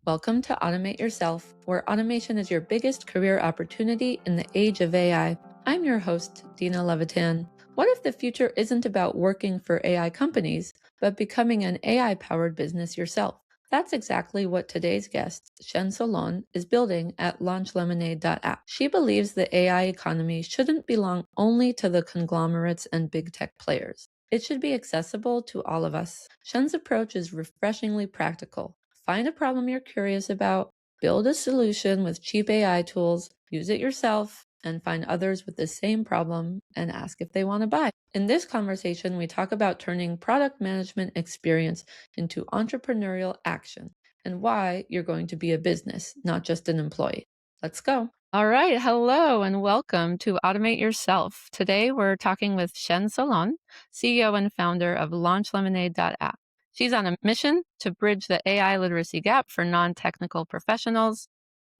Welcome to Automate Yourself, where automation is your biggest career opportunity in the age of AI. I'm your host, Dina Levitan. What if the future isn't about working for AI companies, but becoming an AI-powered business yourself? That's exactly what today's guest, Cien Solon, is building at LaunchLemonade.app. She believes the AI economy shouldn't belong only to the conglomerates and big tech players. It should be accessible to all of us. Cien's approach is refreshingly practical. Find a problem you're curious about, build a solution with cheap AI tools, use it yourself, and find others with the same problem and ask if they want to buy. In this conversation, we talk about turning product management experience into entrepreneurial action and why you're going to be a business, not just an employee. Let's go. All right. Hello and welcome to Automate Yourself. Today, we're talking with Cien Solon, CEO and founder of LaunchLemonade.app. She's on a mission to bridge the AI literacy gap for non-technical professionals.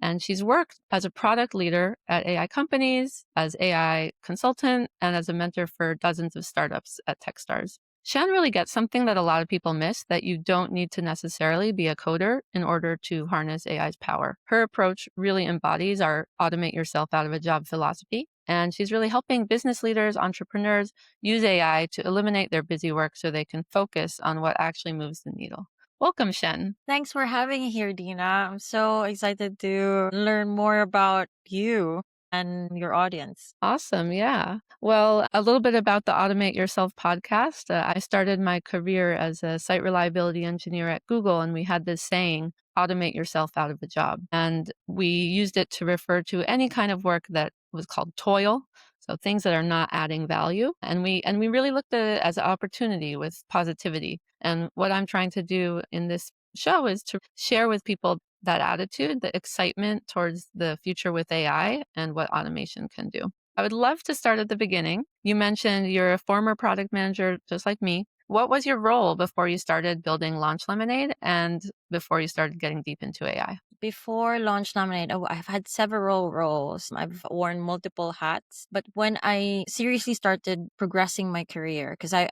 And she's worked as a product leader at AI companies, as AI consultant, and as a mentor for dozens of startups at Techstars. Cien really gets something that a lot of people miss, that you don't need to necessarily be a coder in order to harness AI's power. Her approach really embodies our automate yourself out of a job philosophy. And she's really helping business leaders, entrepreneurs use AI to eliminate their busy work so they can focus on what actually moves the needle. Welcome, Cien. Thanks for having me here, Dina. I'm so excited to learn more about you and your audience. Awesome. Yeah. Well, a little bit about the Automate Yourself podcast. I started my career as a site reliability engineer at Google, and we had this saying, automate yourself out of a job. And we used it to refer to any kind of work that was called toil. So things that are not adding value. And we really looked at it as an opportunity with positivity. And what I'm trying to do in this show is to share with people that attitude, the excitement towards the future with AI and what automation can do. I would love to start at the beginning. You mentioned you're a former product manager, just like me. What was your role before you started building Launch Lemonade and before you started getting deep into AI? Before Launch Lemonade, I've had several roles. I've worn multiple hats. But when I seriously started progressing my career, because I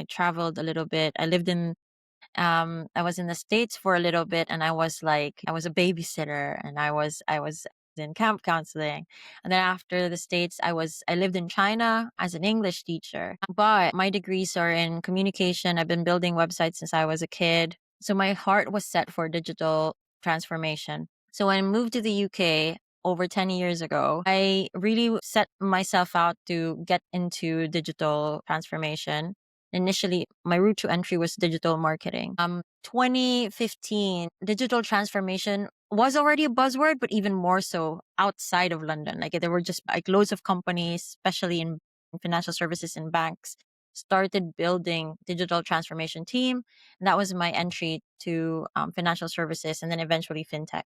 traveled a little bit. I was in the States for a little bit, and I was a babysitter, and I was in camp counseling. And then after the States, I lived in China as an English teacher. But my degrees are in communication. I've been building websites since I was a kid. So my heart was set for digital transformation. So when I moved to the UK over 10 years ago, I really set myself out to get into digital transformation. Initially, my route to entry was digital marketing. 2015, digital transformation was already a buzzword, but even more so outside of London. Like there were just like loads of companies, especially in financial services and banks, started building digital transformation team. And that was my entry to financial services and then eventually fintech.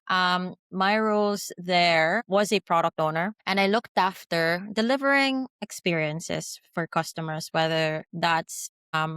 My roles there was a product owner, and I looked after delivering experiences for customers, whether that's a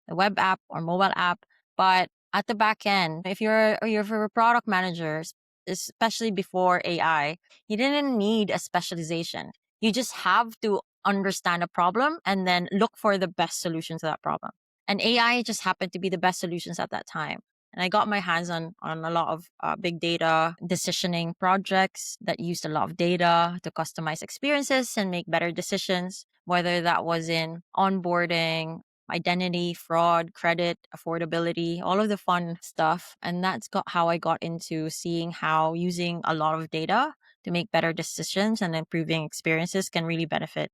web app or mobile app. But at the back end, if you're a product manager, especially before AI, you didn't need a specialization. You just have to understand a problem and then look for the best solution to that problem. And AI just happened to be the best solutions at that time. And I got my hands on a lot of big data decisioning projects that used a lot of data to customize experiences and make better decisions, whether that was in onboarding, identity, fraud, credit, affordability, all of the fun stuff. And that's how I got into seeing how using a lot of data to make better decisions and improving experiences can really benefit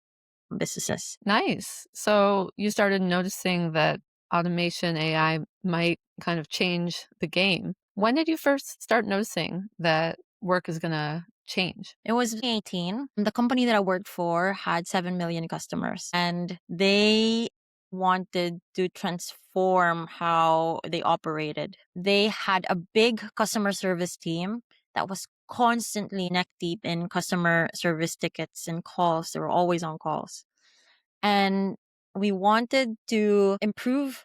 businesses. Nice. So you started noticing that automation AI might kind of change the game. When did you first start noticing that work is going to change? It was 2018. The company that I worked for had 7 million customers, and they wanted to transform how they operated. They had a big customer service team that was constantly neck deep in customer service tickets and calls. They were always on calls. And we wanted to improve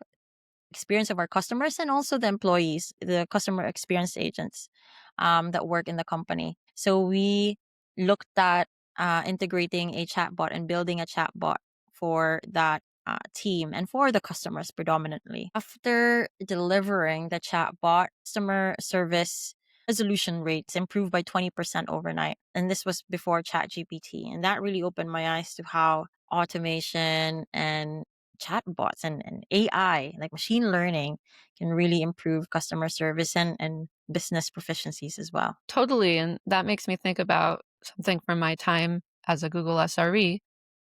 experience of our customers and also the employees, the customer experience agents that work in the company. So we looked at integrating a chatbot and building a chatbot for that team and for the customers predominantly. After delivering the chatbot, customer service resolution rates improved by 20% overnight. And this was before ChatGPT. And that really opened my eyes to how automation and chatbots and AI, like machine learning, can really improve customer service and business proficiencies as well. Totally. And that makes me think about something from my time as a Google SRE.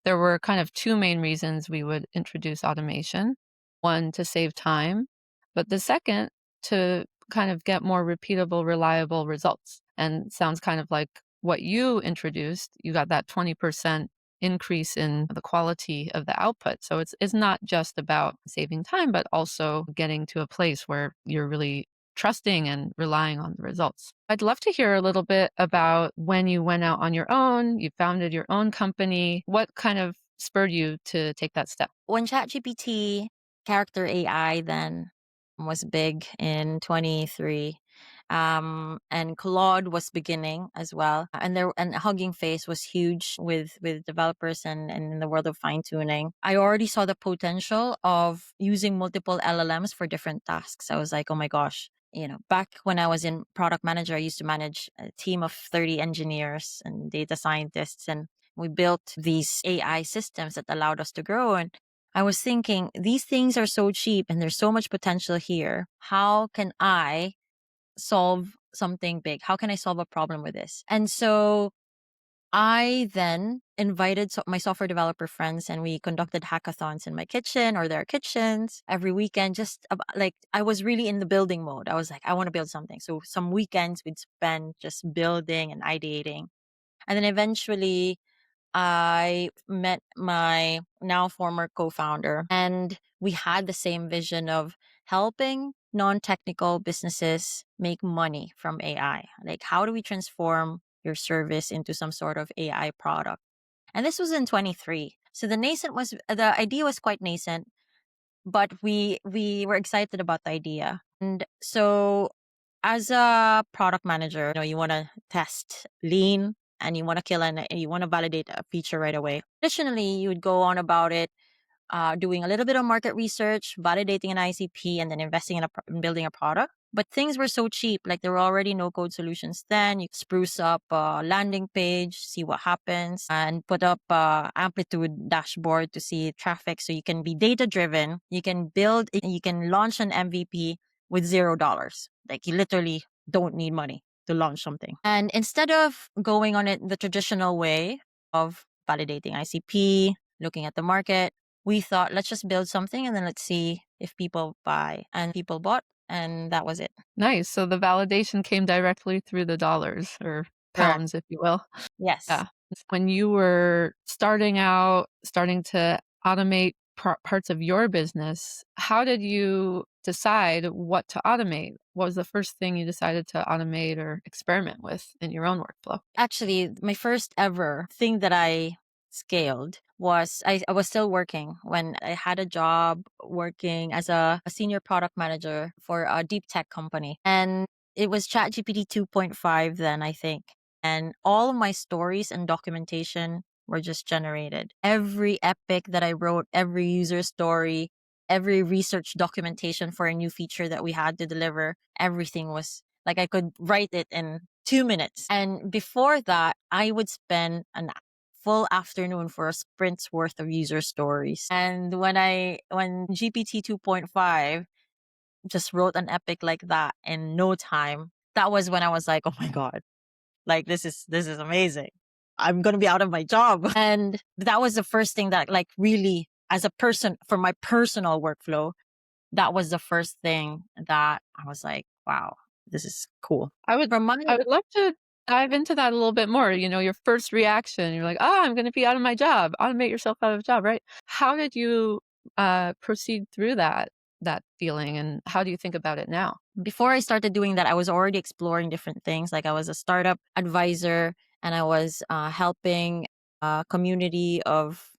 There were kind of two main reasons we would introduce automation. One, to save time, but the second, to kind of get more repeatable, reliable results. And sounds kind of like what you introduced. You got that 20% increase in the quality of the output. So it's not just about saving time, but also getting to a place where you're really trusting and relying on the results. I'd love to hear a little bit about when you went out on your own, you founded your own company. What kind of spurred you to take that step? When ChatGPT character AI then was big in 23, and Claude was beginning as well, and Hugging Face was huge with developers and in the world of fine tuning. I already saw the potential of using multiple LLMs for different tasks. I was like, oh my gosh. Back when I was in product manager, I used to manage a team of 30 engineers and data scientists, and we built these AI systems that allowed us to grow. And I was thinking, these things are so cheap and there's so much potential here. How can I solve something big? How can I solve a problem with this? And so I then invited my software developer friends, and we conducted hackathons in my kitchen or their kitchens every weekend. Just like I was really in the building mode. I was like, I want to build something. So some weekends we'd spend just building and ideating. And then eventually I met my now former co-founder, and we had the same vision of helping non-technical businesses make money from AI. Like, how do we transform your service into some sort of AI product? And this was in 23. So the idea was quite nascent, but we were excited about the idea. And so as a product manager, you want to test lean and you want to kill and you want to validate a feature right away. Additionally, you would go on about it, doing a little bit of market research, validating an ICP, and then investing in building a product. But things were so cheap, like there were already no code solutions then. You spruce up a landing page, see what happens, and put up amplitude dashboard to see traffic. So you can be data driven. You can launch an MVP with $0. Like you literally don't need money to launch something. And instead of going on it the traditional way of validating ICP, looking at the market, we thought, let's just build something and then let's see if people buy. And people bought, and that was it. Nice. So the validation came directly through the dollars or Correct. pounds, if you will. Yes. Yeah. When you were starting out, starting to automate parts of your business, how did you decide what to automate? What was the first thing you decided to automate or experiment with in your own workflow? Actually, my first ever thing that I scaled was I was still working when I had a job working as a senior product manager for a deep tech company. And it was ChatGPT 2.5 then, I think. And all of my stories and documentation were just generated. Every epic that I wrote, every user story, every research documentation for a new feature that we had to deliver, everything was like I could write it in 2 minutes. And before that, I would spend a full afternoon for a sprint's worth of user stories. And when GPT 2.5 just wrote an epic like that in no time, that was when I was like, oh my God, like this is amazing. I'm going to be out of my job. And that was the first thing that like really as a person for my personal workflow, that was the first thing that I was like, wow, this is cool. I would love to dive into that a little bit more. Your first reaction, you're like, I'm going to be out of my job. Automate yourself out of a job, right? How did you proceed through that feeling, and how do you think about it now? Before I started doing that, I was already exploring different things. Like I was a startup advisor, and I was helping a community of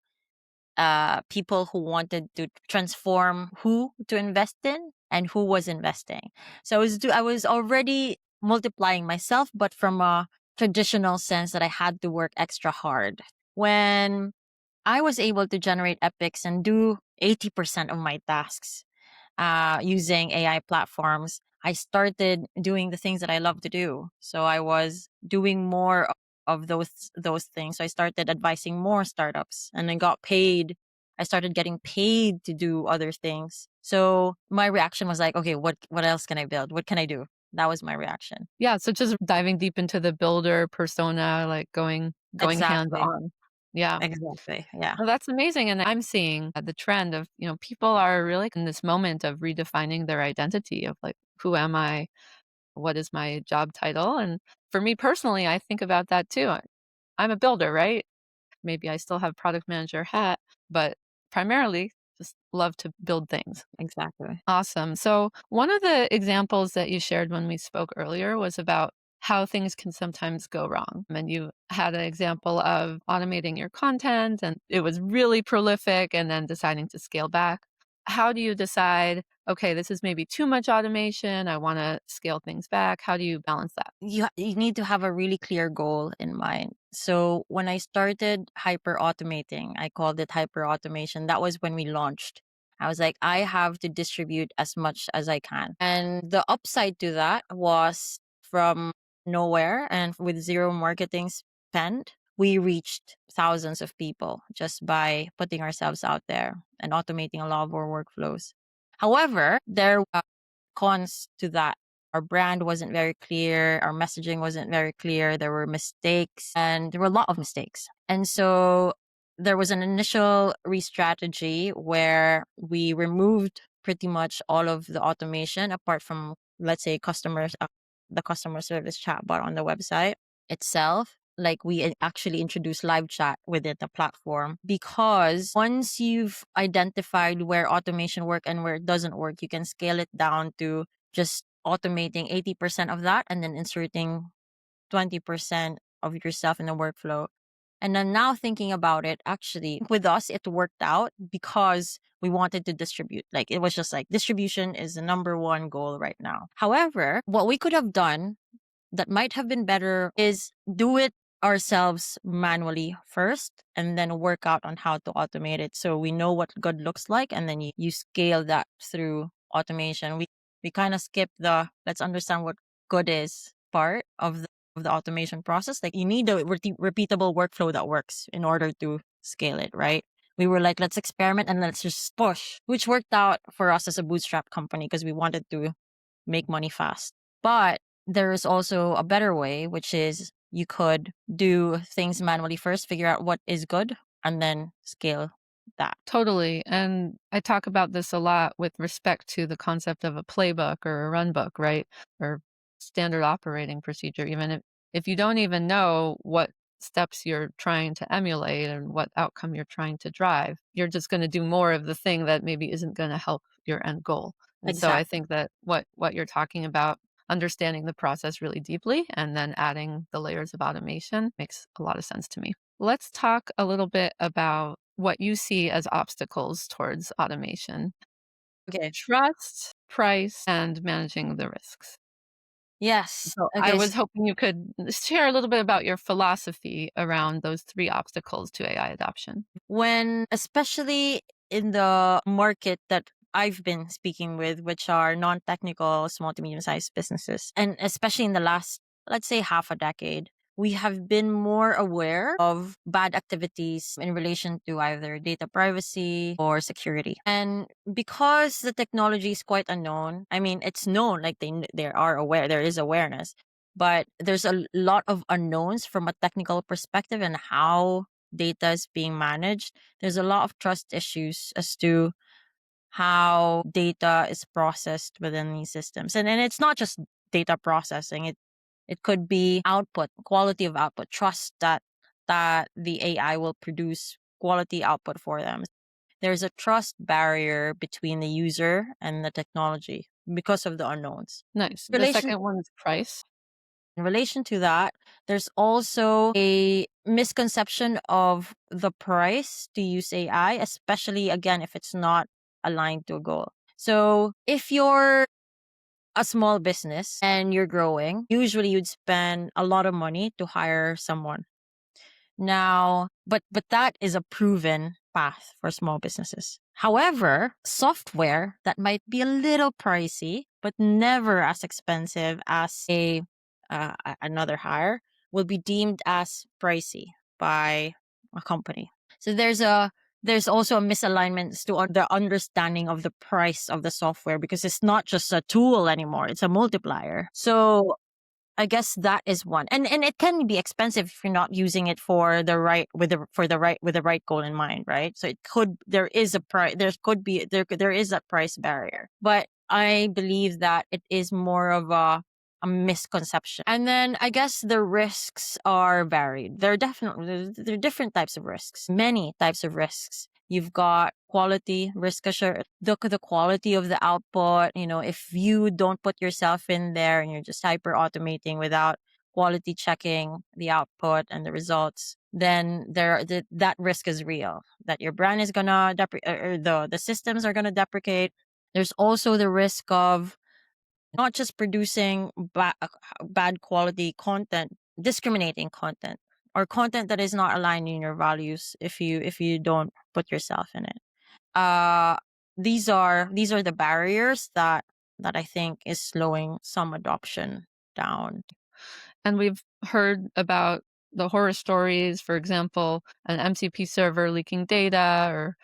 people who wanted to transform who to invest in and who was investing. So I was already multiplying myself, but from a traditional sense that I had to work extra hard. When I was able to generate epics and do 80% of my tasks using AI platforms. I started doing the things that I love to do. So I was doing more of those things. So I started advising more startups and then got paid. I started getting paid to do other things. So my reaction was like, okay, what else can I build? What can I do? That was my reaction. Yeah, so just diving deep into the builder persona, like going Exactly. hands-on. Yeah. Exactly. Yeah. Well, that's amazing, and I'm seeing the trend of, people are really in this moment of redefining their identity of, like, "Who am I? What is my job title?" And for me personally, I think about that too. I'm a builder, right? Maybe I still have product manager hat, but primarily just love to build things. Exactly. Awesome. So, one of the examples that you shared when we spoke earlier was about how things can sometimes go wrong. And you had an example of automating your content and it was really prolific and then deciding to scale back. How do you decide, okay, this is maybe too much automation, I want to scale things back? How do you balance that? You need to have a really clear goal in mind. So when I started hyper automating, I called it hyper automation. That was when we launched. I was like, I have to distribute as much as I can. And the upside to that was from nowhere and with zero marketing spend, we reached thousands of people just by putting ourselves out there and automating a lot of our workflows. However, there were cons to that. Our brand wasn't very clear, our messaging wasn't very clear, there were mistakes, and there were a lot of mistakes. And so there was an initial re-strategy where we removed pretty much all of the automation apart from, let's say, the customer service chatbot on the website itself. Like we actually introduced live chat within the platform, because once you've identified where automation work and where it doesn't work, you can scale it down to just automating 80% of that and then inserting 20% of yourself in the workflow. And then now thinking about it, actually with us, it worked out because we wanted to distribute. Like it was just like distribution is the number one goal right now. However, what we could have done that might have been better is do it ourselves manually first and then work out on how to automate it so we know what good looks like, and then you scale that through automation. We kind of skip the let's understand what good is part of the automation process. Like you need a repeatable workflow that works in order to scale it, right? We were like, let's experiment and let's just push, which worked out for us as a bootstrap company because we wanted to make money fast. But there is also a better way, which is you could do things manually first, figure out what is good, and then scale that. Totally. And I talk about this a lot with respect to the concept of a playbook or a run book, right? Or standard operating procedure. Even if you don't even know what steps you're trying to emulate and what outcome you're trying to drive, you're just going to do more of the thing that maybe isn't going to help your end goal. And so I Exactly. think that what you're talking about, understanding the process really deeply and then adding the layers of automation, makes a lot of sense to me. Let's talk a little bit about what you see as obstacles towards automation. Okay. Trust, price, and managing the risks. Yes. So I Okay. was hoping you could share a little bit about your philosophy around those 3 obstacles to AI adoption. When, especially in the market that I've been speaking with, which are non technical small to medium sized businesses, and especially in the last, let's say, half a decade, we have been more aware of bad activities in relation to either data privacy or security. And because the technology is quite unknown, I mean, it's known, like they are aware, there is awareness, but there's a lot of unknowns from a technical perspective and how data is being managed. There's a lot of trust issues as to how data is processed within these systems. And it's not just data processing. It could be output, quality of output, trust that the AI will produce quality output for them. There's a trust barrier between the user and the technology because of the unknowns. Nice. The Relation second one is price. In relation to that, there's also a misconception of the price to use AI, especially again, if it's not aligned to a goal. So if you're a small business and you're growing, usually you'd spend a lot of money to hire someone. Now, but that is a proven path for small businesses. However, software that might be a little pricey, but never as expensive as another hire, will be deemed as pricey by a company. So there's also a misalignment as to the understanding of the price of the software, because it's not just a tool anymore, it's a multiplier. So I guess that is one. And it can be expensive if you're not using it for the right with the right goal in mind, right? So there is a price, there is a price barrier. But I believe that it is more of a misconception. And then I guess the risks are varied. There are different types of risks, many types of risks. You've got quality, risk assurance, the quality of the output. If you don't put yourself in there and you're just hyper automating without quality checking the output and the results, then that risk is real. That your brand is gonna or the systems are gonna deprecate. There's also the risk of not just producing bad quality content, discriminating content, or content that is not aligned in your values if you don't put yourself in it. Uh these are the barriers that I think is slowing some adoption down. And we've heard about the horror stories, for example, an MCP server leaking data or,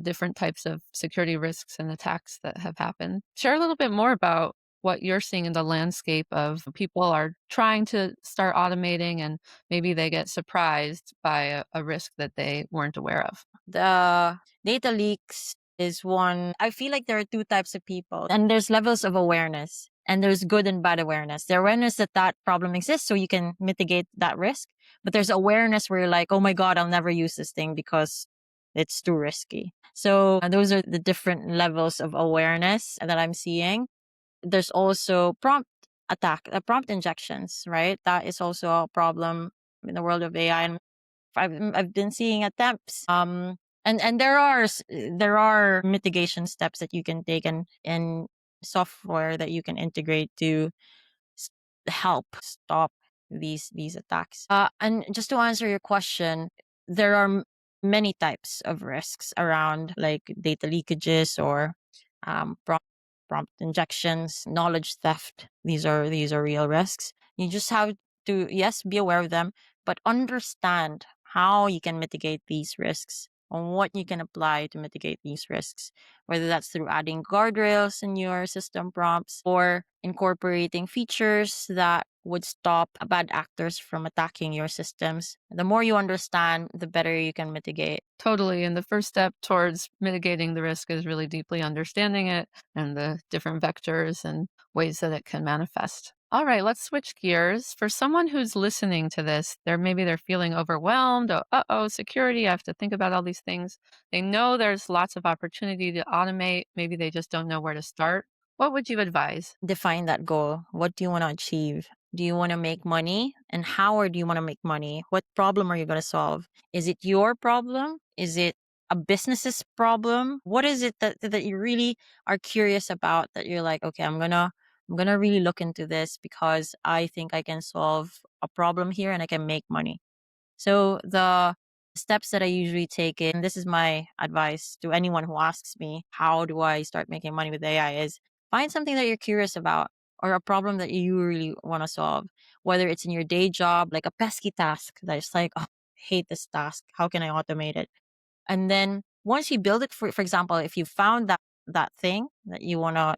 different types of security risks and attacks that have happened. Share a little bit more about what you're seeing in the landscape of people are trying to start automating and maybe they get surprised by a risk that they weren't aware of. The data leaks is one. I feel like there are two types of people, and there's levels of awareness, and there's good and bad awareness. The awareness that problem exists so you can mitigate that risk, but there's awareness where you're like, oh my God, I'll never use this thing because it's too risky. So those are the different levels of awareness that I'm seeing. There's also prompt injections, right? That is also a problem in the world of AI. And I've been seeing attempts. And there are mitigation steps that you can take and software that you can integrate to s- help stop these attacks. And just to answer your question, there are many types of risks around, like data leakages or prompt injections, knowledge theft. These are real risks. You just have to, yes, be aware of them, but understand how you can mitigate these risks and what you can apply to mitigate these risks, whether that's through adding guardrails in your system prompts or incorporating features that would stop bad actors from attacking your systems. The more you understand, the better you can mitigate. Totally. And the first step towards mitigating the risk is really deeply understanding it and the different vectors and ways that it can manifest. All right, let's switch gears. For someone who's listening to this, maybe they're feeling overwhelmed. Oh, security, I have to think about all these things. They know there's lots of opportunity to automate. Maybe they just don't know where to start. What would you advise? Define that goal. What do you want to achieve? Do you want to make money? And how do you want to make money? What problem are you going to solve? Is it your problem? Is it a business's problem? What is it that you really are curious about, that you're like, okay, I'm gonna really look into this because I think I can solve a problem here and I can make money. So the steps that I usually take, and this is my advice to anyone who asks me, how do I start making money with AI, is find something that you're curious about or a problem that you really want to solve, whether it's in your day job, like a pesky task that is like, oh, I hate this task. How can I automate it? And then once you build it, for example, if you found that thing that you wanna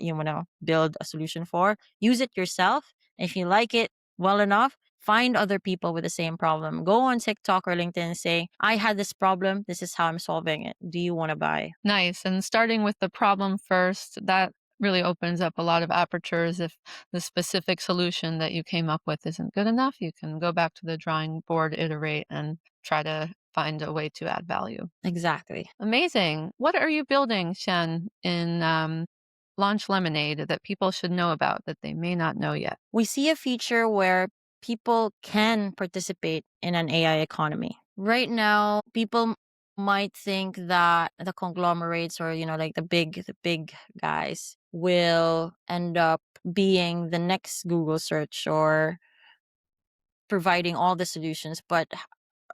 build a solution for, use it yourself. If you like it well enough, find other people with the same problem. Go on TikTok or LinkedIn and say, I had this problem. This is how I'm solving it. Do you want to buy? Nice. And starting with the problem first, that really opens up a lot of apertures. If the specific solution that you came up with isn't good enough, you can go back to the drawing board, iterate, and try to find a way to add value. Exactly. Amazing. What are you building, Shen, in Launch Lemonade that people should know about that they may not know yet? We see a feature where people can participate in an AI economy. Right now, people might think that the conglomerates, or like the big guys, will end up being the next Google search or providing all the solutions, but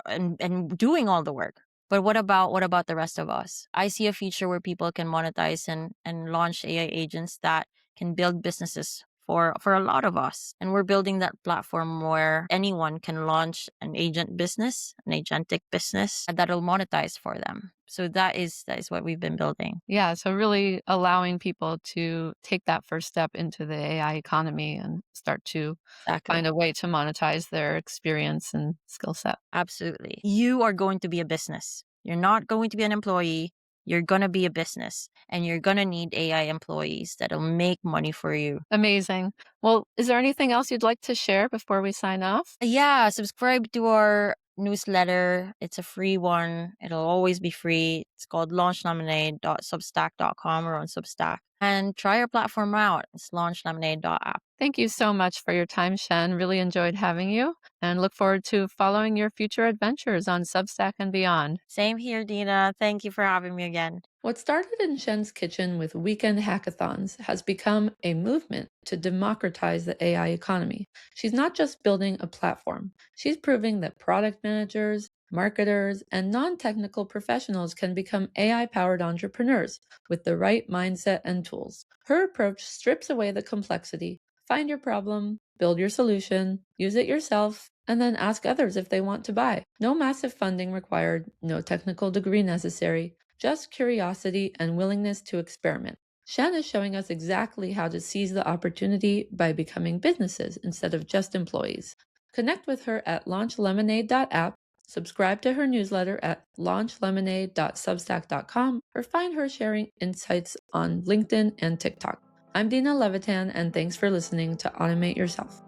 and doing all the work. But what about the rest of us? I see a future where people can monetize and launch AI agents that can build businesses for a lot of us. And we're building that platform where anyone can launch an agent business, an agentic business that'll monetize for them. So that is what we've been building. Yeah, so really allowing people to take that first step into the AI economy and start to find Exactly. a way to monetize their experience and skill set. Absolutely. You are going to be a business. You're not going to be an employee. You're going to be a business and you're going to need AI employees that'll make money for you. Amazing. Well, is there anything else you'd like to share before we sign off? Yeah, subscribe to our newsletter. It's a free one. It'll always be free. It's called LaunchLemonade.substack.com or on Substack. And try our platform out. It's LaunchLemonade.app. Thank you so much for your time, Shen. Really enjoyed having you and look forward to following your future adventures on Substack and beyond. Same here, Dina. Thank you for having me again. What started in Shen's kitchen with weekend hackathons has become a movement to democratize the AI economy. She's not just building a platform, she's proving that product managers, marketers, and non technical professionals can become AI powered entrepreneurs with the right mindset and tools. Her approach strips away the complexity. Find your problem, build your solution, use it yourself, and then ask others if they want to buy. No massive funding required, no technical degree necessary, just curiosity and willingness to experiment. Shen is showing us exactly how to seize the opportunity by becoming businesses instead of just employees. Connect with her at LaunchLemonade.app, subscribe to her newsletter at LaunchLemonade.substack.com, or find her sharing insights on LinkedIn and TikTok. I'm Dina Levitan, and thanks for listening to Automate Yourself.